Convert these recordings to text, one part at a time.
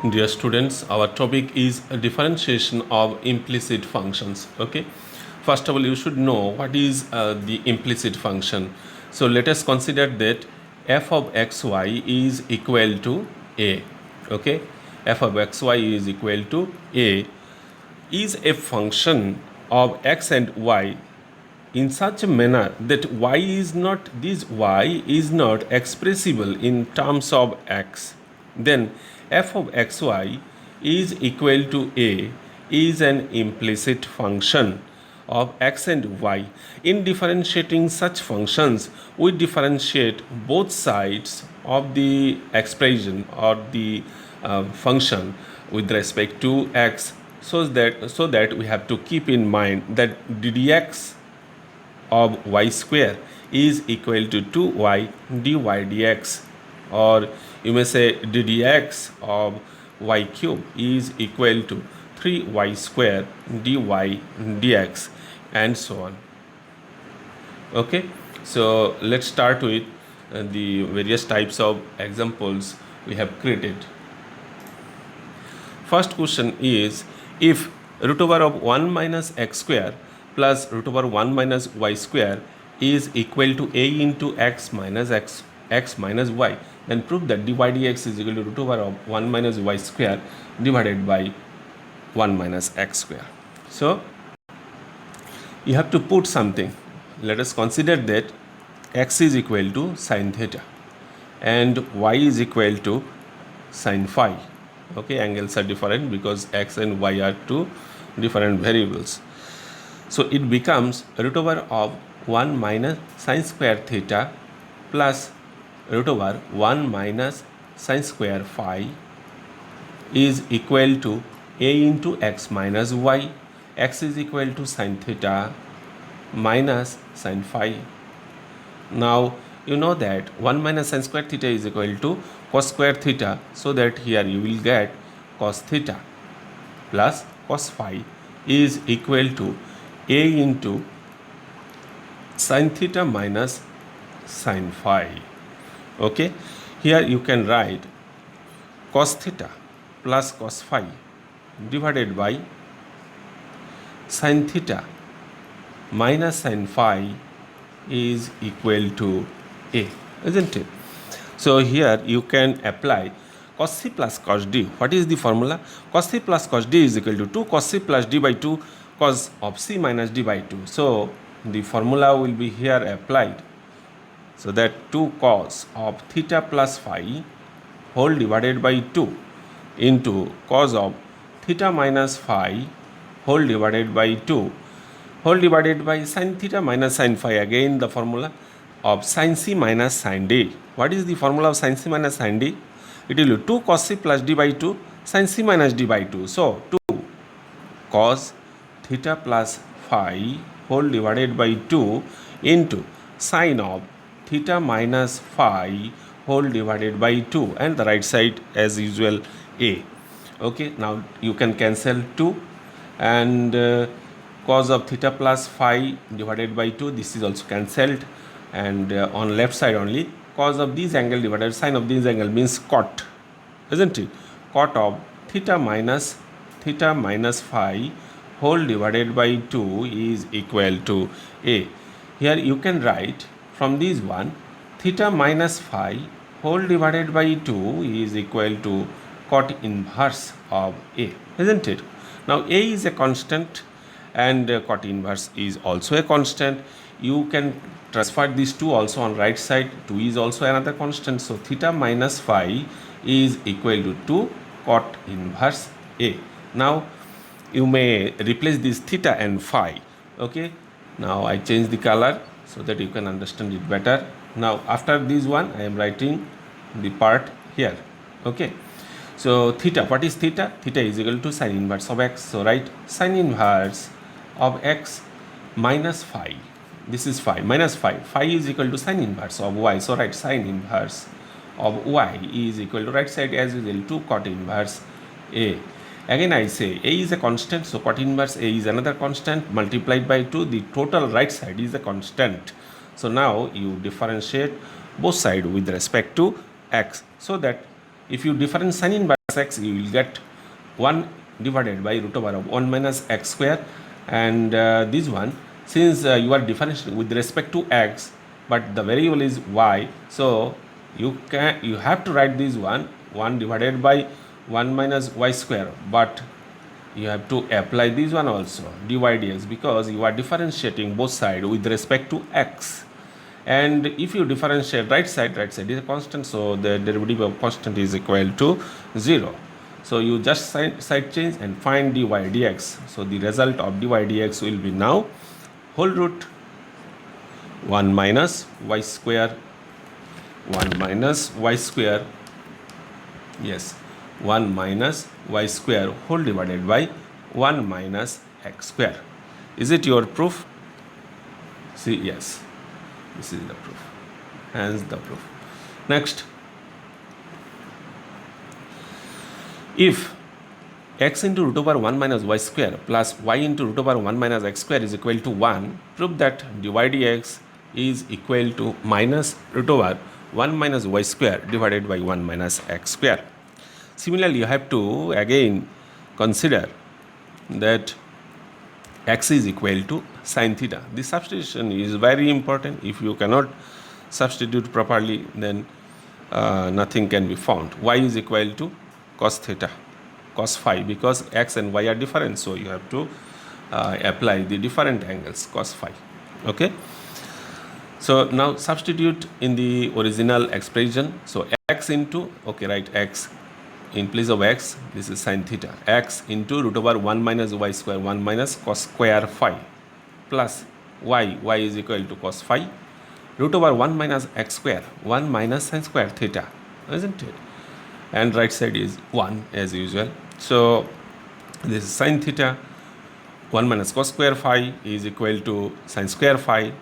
Dear students, our topic is a differentiation of implicit functions. Okay, first of all, you should know what is the implicit function. So let us consider that f of xy is equal to a. Okay, f of xy is equal to a is a function of x and y in such a manner that y is not expressible in terms of x, then f of xy is equal to a is an implicit function of x and y. In differentiating such functions, we differentiate both sides of the expression or the function with respect to x, so that we have to keep in mind that ddx of y square is equal to 2y dy dx, or you may say ddx of y cube is equal to 3y square dy dx, and so on. Okay, so let's start with the various types of examples we have created. First question is, if root over of 1 minus x square plus root over 1 minus y square is equal to a into x minus y, then prove that dy dx is equal to root over of 1 minus y square divided by 1 minus x square. So you have to put something. Let us consider that x is equal to sine theta and y is equal to sine phi. Okay, angles are different because x and y are two different variables. So it becomes root over of 1 minus sine square theta plus root over 1 minus sine square phi is equal to a into x minus y. X is equal to sine theta minus sine phi. Now you know that 1 minus sine square theta is equal to cos square theta, so that here you will get cos theta plus cos phi is equal to a into sin theta minus sin phi. Okay, here you can write cos theta plus cos phi divided by sin theta minus sin phi is equal to a, isn't it? So here you can apply cos c plus cos d. What is the formula? Cos c plus cos d is equal to 2 cos c plus d by 2 cos of c minus d by 2. So the formula will be here applied. So that 2 cos of theta plus phi whole divided by 2 into cos of theta minus phi whole divided by 2 whole divided by sin theta minus sin phi, again the formula of sin c minus sin d. What is the formula of sin c minus sin d? It will be 2 cos c plus d by 2 sin c minus d by 2. So 2 cos theta plus phi whole divided by 2 into sin of theta minus phi whole divided by 2, and the right side as usual a. Okay, now you can cancel 2 and cos of theta plus phi divided by 2, this is also cancelled, and on left side only cos of this angle divided sin of this angle means cot, isn't it? Cot of theta minus phi whole divided by 2 is equal to a. Here you can write from this one theta minus phi whole divided by 2 is equal to cot inverse of a, isn't it? Now a is a constant and cot inverse is also a constant. You can transfer these two also on right side. 2 is also another constant. So theta minus phi is equal to 2 cot inverse a. Now you may replace this theta and phi. Okay, now I change the color so that you can understand it better. Now after this one I am writing the part here. Okay, so theta, what is theta? Theta is equal to sin inverse of x. So write sin inverse of x minus phi. This is phi minus phi. Phi is equal to sin inverse of y. So write sin inverse of y is equal to right side as usual 2 cot inverse a. Again I say a is a constant, so cot inverse a is another constant multiplied by 2. The total right side is a constant. So now you differentiate both sides with respect to x, so that if you differentiate sin inverse x, you will get 1 divided by root over of 1 minus x square, and this one, since you are differentiating with respect to x but the variable is y, so you have to write this 1 divided by 1 minus y square, but you have to apply this one also, dy dx, because you are differentiating both sides with respect to x. And if you differentiate right side is a constant, so the derivative of constant is equal to 0. So you just side change and find dy dx. So the result of dy dx will be now whole root 1 minus y square, 1 minus y square, yes, 1 minus y square whole divided by 1 minus x square. Is it your proof? See, yes, this is the proof, hence the proof. Next, if x into root over 1 minus y square plus y into root over 1 minus x square is equal to 1, prove that dy dx is equal to minus root over 1 minus y square divided by 1 minus x square. Similarly, you have to again consider that x is equal to sin theta. This substitution is very important. If you cannot substitute properly, then nothing can be found. Y is equal to cos theta, cos phi, because x and y are different, so you have to apply the different angles, cos phi. Okay, so now substitute in the original expression. So x into, okay, right, x in place of x, this is sin theta, x into root over 1 minus y square, 1 minus cos square phi, plus y is equal to cos phi, root over 1 minus x square, 1 minus sin square theta, isn't it? And right side is 1 as usual. So this is sin theta, 1 minus cos square phi is equal to sin square phi.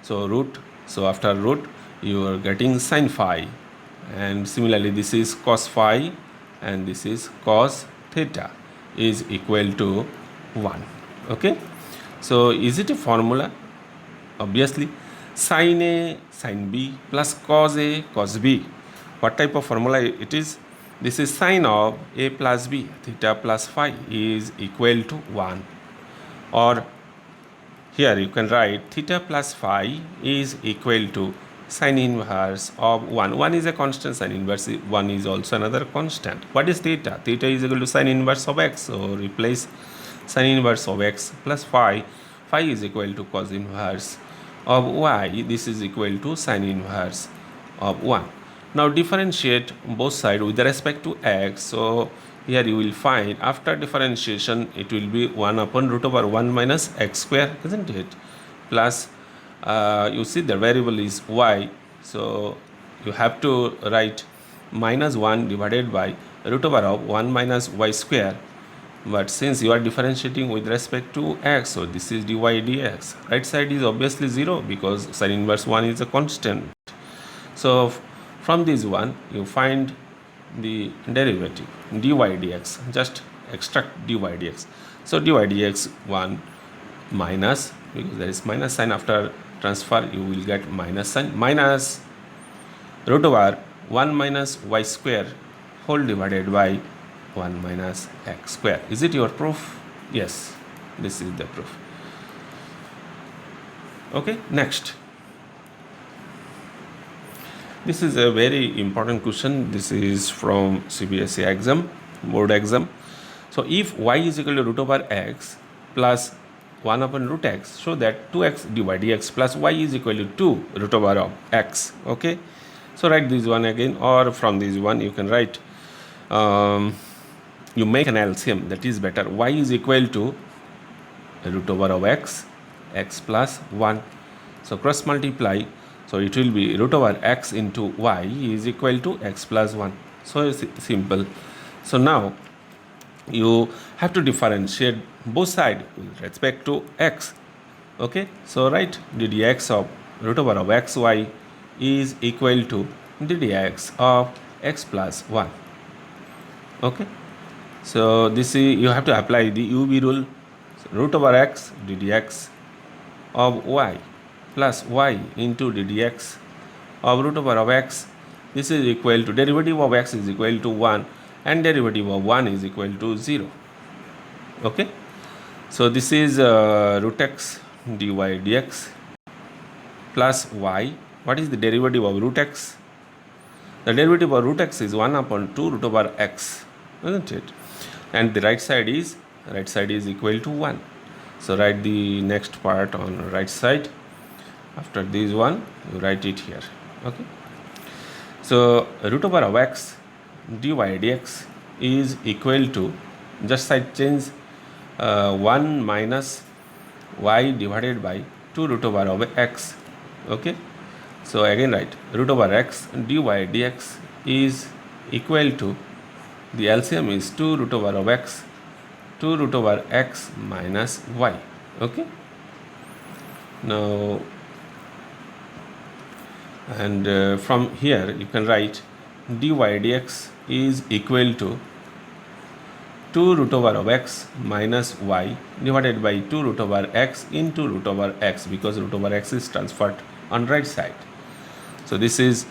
So root, so after root you are getting sin phi, and similarly this is cos phi and this is cos theta is equal to 1. Okay, so is it a formula? Obviously, sin A sin B plus cos A cos B. What type of formula it is? This is sin of A plus B, theta plus phi is equal to 1. Or here you can write theta plus phi is equal to sin inverse of 1. 1 is a constant, sin inverse 1 is also another constant. What is theta? Theta is equal to sin inverse of x. So replace sin inverse of x plus phi. Phi is equal to cos inverse of y. This is equal to sin inverse of 1. Now differentiate both sides with respect to x. So here you will find after differentiation it will be 1 upon root over 1 minus x square, isn't it? Plus you see the variable is y, so you have to write minus 1 divided by root over of 1 minus y square, but since you are differentiating with respect to x, so this is dy dx. Right side is obviously 0 because sin inverse 1 is a constant. So from this one you find the derivative dy dx, just extract dy dx. So dy dx 1 minus, because there is minus sign after transfer, you will get minus sign, minus root over 1 minus y square whole divided by 1 minus x square. Is it your proof? Yes, this is the proof. Okay, next. This is a very important question. This is from CBSE exam, board exam. So if y is equal to root over x plus 1 upon root x, so that 2x dy dx plus y is equal to 2 root over of x. Okay, so write this one again, or from this one you can write, you make an LCM, that is better. Y is equal to root over of x, x plus 1. So cross multiply, so it will be root over x into y is equal to x plus 1. So it's simple. So now you have to differentiate both sides with respect to x. Okay, so write ddx of root over of xy is equal to ddx of x plus 1. Okay, so this is, you have to apply the UV rule. So root over x ddx of y plus y into ddx of root over of x this is equal to derivative of x is equal to 1 and derivative of 1 is equal to 0. Okay, so this is root x dy dx plus y. What is the derivative of root x? The derivative of root x is 1 upon 2 root over x, isn't it? And the right side is equal to 1. So write the next part on right side. After this one, you write it here. Okay. So root over of x dy dx is equal to, just side change, 1 minus y divided by 2 root over of x. Okay. So again write root over x dy dx is equal to, the LCM is 2 root over of x, 2 root over x minus y. Okay. Now, and from here you can write dy dx is equal to 2 root over of x minus y divided by 2 root over x into root over x, because root over x is transferred on right side. So this is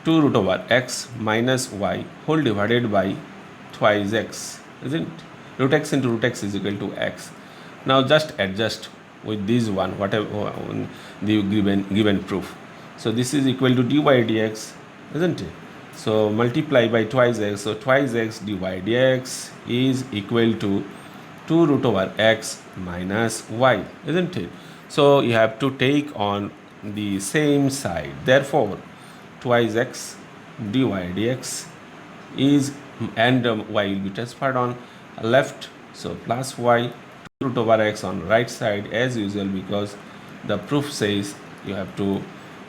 2 root over x minus y whole divided by twice x, isn't it? Root x into root x is equal to x. Now just adjust with this one, whatever the given proof. So this is equal to dy dx, isn't it? So multiply by twice x. So twice x dy dx is equal to 2 root over x minus y, isn't it? So you have to take on the same side. Therefore, twice x dy dx is, and y will be transferred on left. So plus y 2 root over x on right side as usual, because the proof says you have to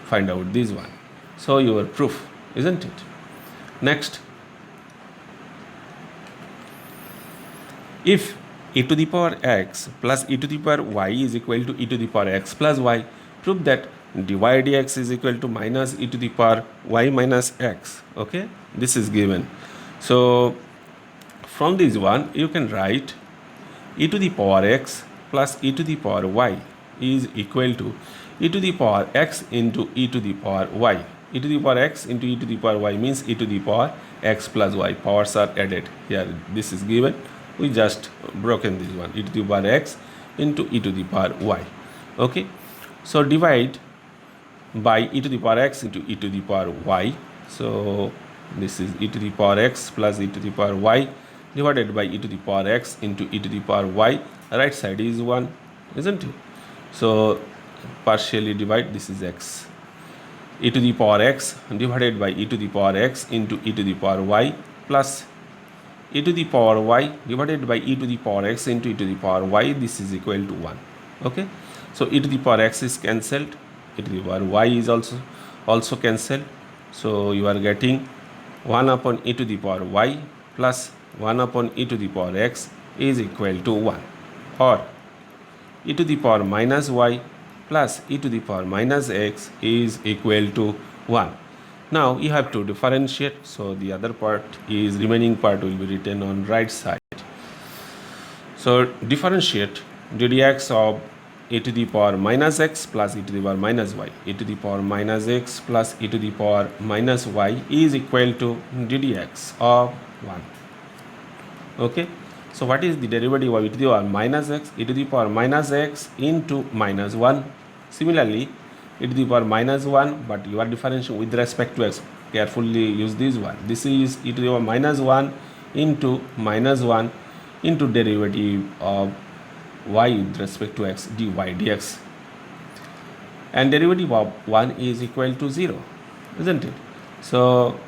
find out this one. So your proof, isn't it? Next, if e to the power x plus e to the power y is equal to e to the power x plus y, prove that dy dx is equal to minus e to the power y minus x. Okay, this is given. So from this one you can write e to the power x plus e to the power y is equal to e to the power x into e to the power y. E to the power x into e to the power y means e to the power x plus y. Powers are added here. This is given. We just broken this one, e to the power x into e to the power y. Okay, so divide by e to the power x into e to the power y. So this is e to the power x plus e to the power y divided by e to the power x into e to the power y. Right side is 1, isn't it? So partially divide, this is x. E to the power x divided by e to the power x into e to the power y plus e to the power y divided by e to the power x into e to the power y. This is equal to 1. Okay, so e to the power x is cancelled, e to the power y is also cancelled. So you are getting 1 upon e to the power y plus 1 upon e to the power x is equal to 1, or e to the power minus y plus e to the power minus x is equal to 1. Now you have to differentiate, so the other part is, remaining part will be written on right side. So differentiate ddx of e to the power minus x plus e to the power minus y. E to the power minus x plus e to the power minus y is equal to ddx of 1. Okay, so what is the derivative of e to the power minus x? E to the power minus x into minus 1. Similarly, e to the power minus 1, but you are differentiating with respect to x. Carefully use this one. This is e to the power minus 1 into minus 1 into derivative of y with respect to x dy dx. And derivative of 1 is equal to 0, isn't it? So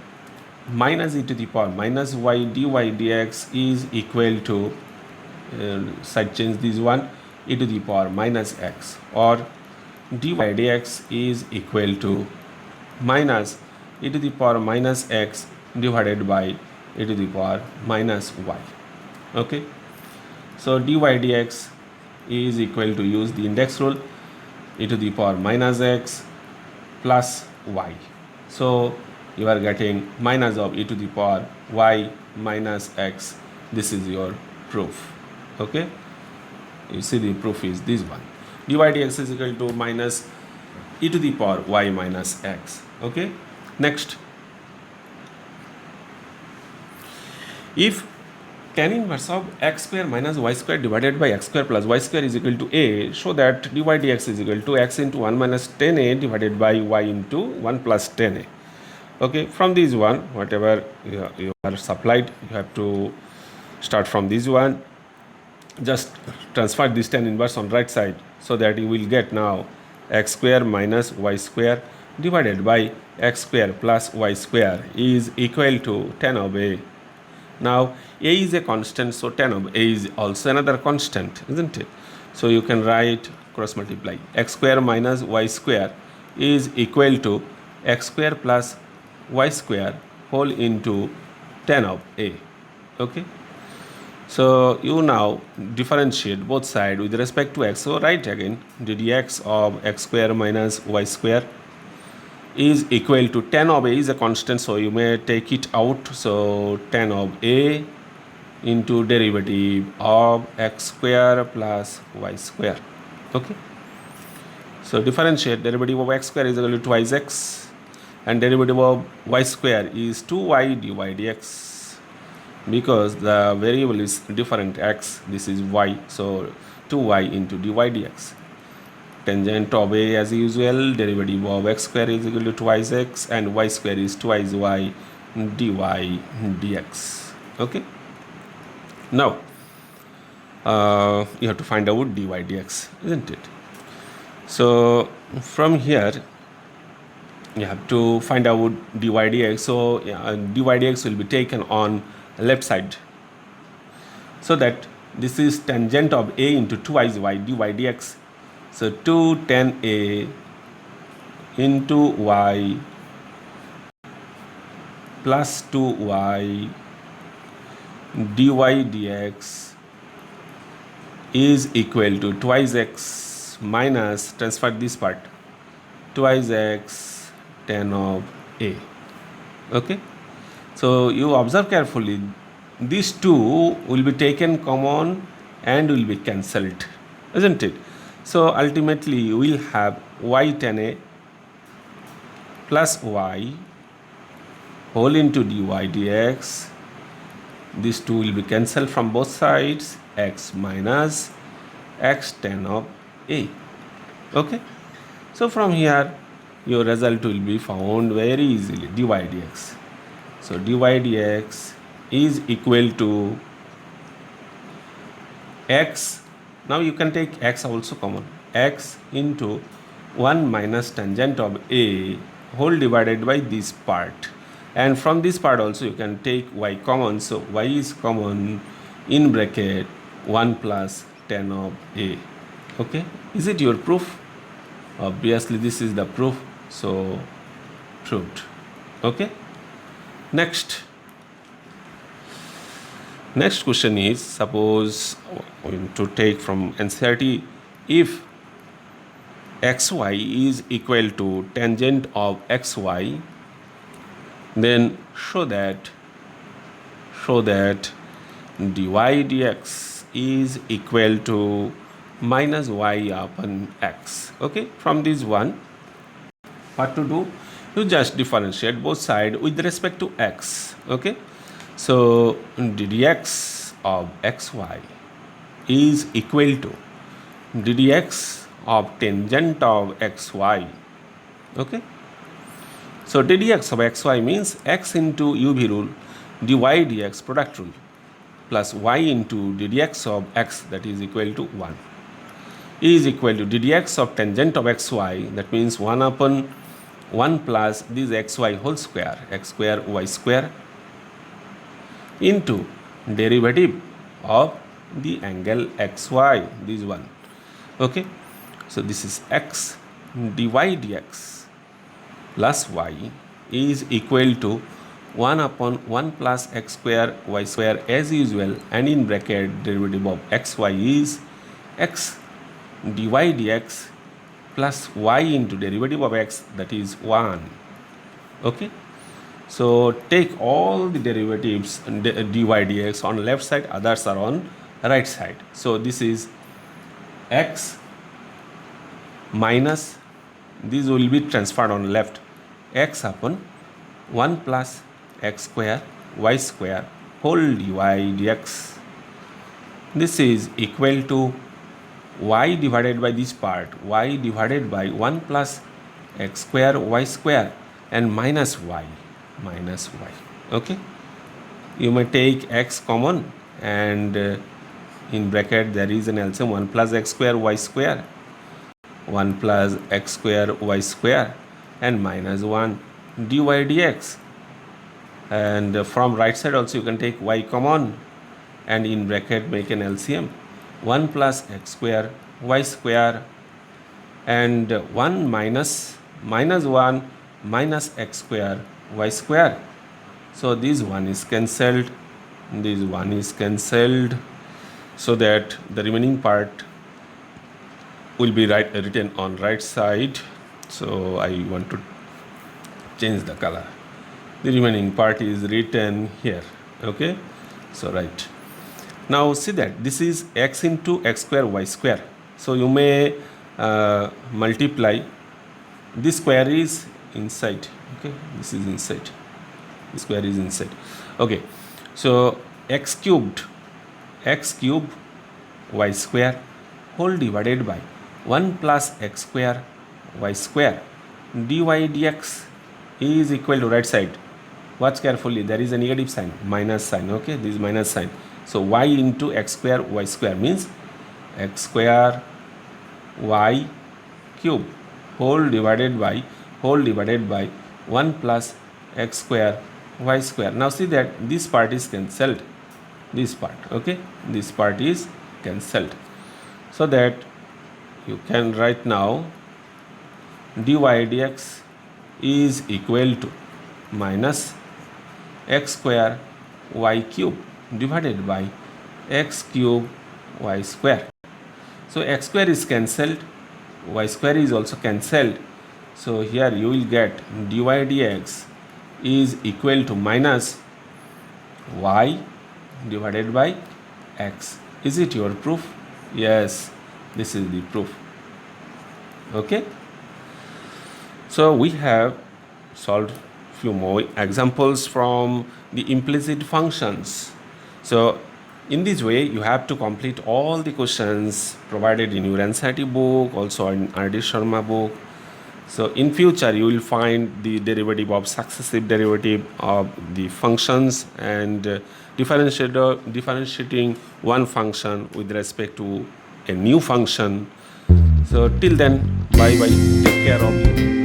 minus e to the power minus y dy dx is equal to, side change this one, e to the power minus x, or dy dx is equal to minus e to the power minus x divided by e to the power minus y. Okay, so dy dx is equal to, use the index rule, e to the power minus x plus y. So you are getting minus of e to the power y minus x. This is your proof. Okay, you see the proof is this one. Dy dx is equal to minus e to the power y minus x. Okay, Next, if tan inverse of x square minus y square divided by x square plus y square is equal to a, show that dy dx is equal to x into 1 minus 10a divided by y into 1 plus 10a. Okay, from this one, whatever you are supplied, you have to start from this one. Just transfer this tan inverse on right side, so that you will get now x square minus y square divided by x square plus y square is equal to tan of a. Now a is a constant, so tan of a is also another constant, isn't it? So you can write cross multiply x square minus y square is equal to x square plus y square whole into tan of a. Okay, so you now differentiate both sides with respect to x. So write again dx of x square minus y square is equal to tan of a is a constant, so you may take it out. So tan of a into derivative of x square plus y square. Okay, so differentiate derivative of x square is equal to twice x, and derivative of y square is 2y dy dx, because the variable is different x, this is y, so 2y into dy dx. Tangent of a as usual, derivative of x square is equal to twice x, and y square is twice y dy dx. Okay, now you have to find out dy dx, isn't it? So from here you have to find out dy dx. So dy dx will be taken on left side, so that this is tangent of a into twice y dy dx. So 2 tan a into y plus 2y dy dx is equal to twice x minus, transfer this part, twice x tan of a. Okay, so you observe carefully, these two will be taken common and will be cancelled, isn't it? So ultimately you will have y tan a plus y whole into dy dx. These two will be cancelled from both sides, x minus x tan of a. Okay, so from here your result will be found very easily, dy dx. So dy dx is equal to x, now you can take x also common, x into 1 minus tangent of a whole divided by this part, and from this part also you can take y common, so y is common in bracket 1 plus tan of a. Okay, is it your proof? Obviously this is the proof, so proved. Okay, next question is, suppose to take from NCERT, if xy is equal to tangent of xy, then show that dy dx is equal to minus y upon x. Okay, from this one, what to do? You just differentiate both sides with respect to x. Okay, so dx of xy is equal to ddx of tangent of xy. Okay, so ddx of xy means x into uv rule dy dx product rule plus y into ddx of x, that is equal to 1, is equal to ddx of tangent of xy, that means 1 upon 1 plus this xy whole square, x square y square, into derivative of the angle xy, this one. Okay, so this is x dy dx plus y is equal to 1 upon 1 plus x square y square as usual, and in bracket derivative of xy is x dy dx plus y into derivative of x, that is 1. Okay, so take all the derivatives dy dx on left side, others are on right side. So this is x minus, this will be transferred on left, x upon 1 plus x square y square whole dy dx. This is equal to y divided by this part, y divided by 1 plus x square y square and minus y. Okay, you may take x common, and in bracket there is an LCM 1 plus x square y square, 1 plus x square y square and minus 1 dy dx. And from right side also you can take y common, and in bracket make an LCM 1 plus x square y square and 1 minus 1 minus x square y square. So this one is cancelled, this one is cancelled, so that the remaining part will be written on right side. So I want to change the color. The remaining part is written here. Okay, so right. Now see that this is x into x square y square. So you may multiply. This square is inside. Okay, this is inside. The square is inside. Okay, so x cubed y square whole divided by 1 plus x square y square dy dx is equal to right side. Watch carefully, there is a negative sign, minus sign. Okay, this is minus sign. So y into x square y square means x square y cube whole divided by 1 plus x square y square. Now see that this part is cancelled, this part. Okay, this part is cancelled, so that you can write now dy dx is equal to minus x square y cube divided by x cube y square. So x square is cancelled, y square is also cancelled. So here you will get dy dx is equal to minus y divided by x. Is it your proof? Yes, this is the proof. Okay, so we have solved few more examples from the implicit functions. So in this way you have to complete all the questions provided in your NCERT book, also in R.D. Sharma book. So in future you will find the derivative of successive derivative of the functions and differentiating one function with respect to a new function. So till then, bye bye, take care of you.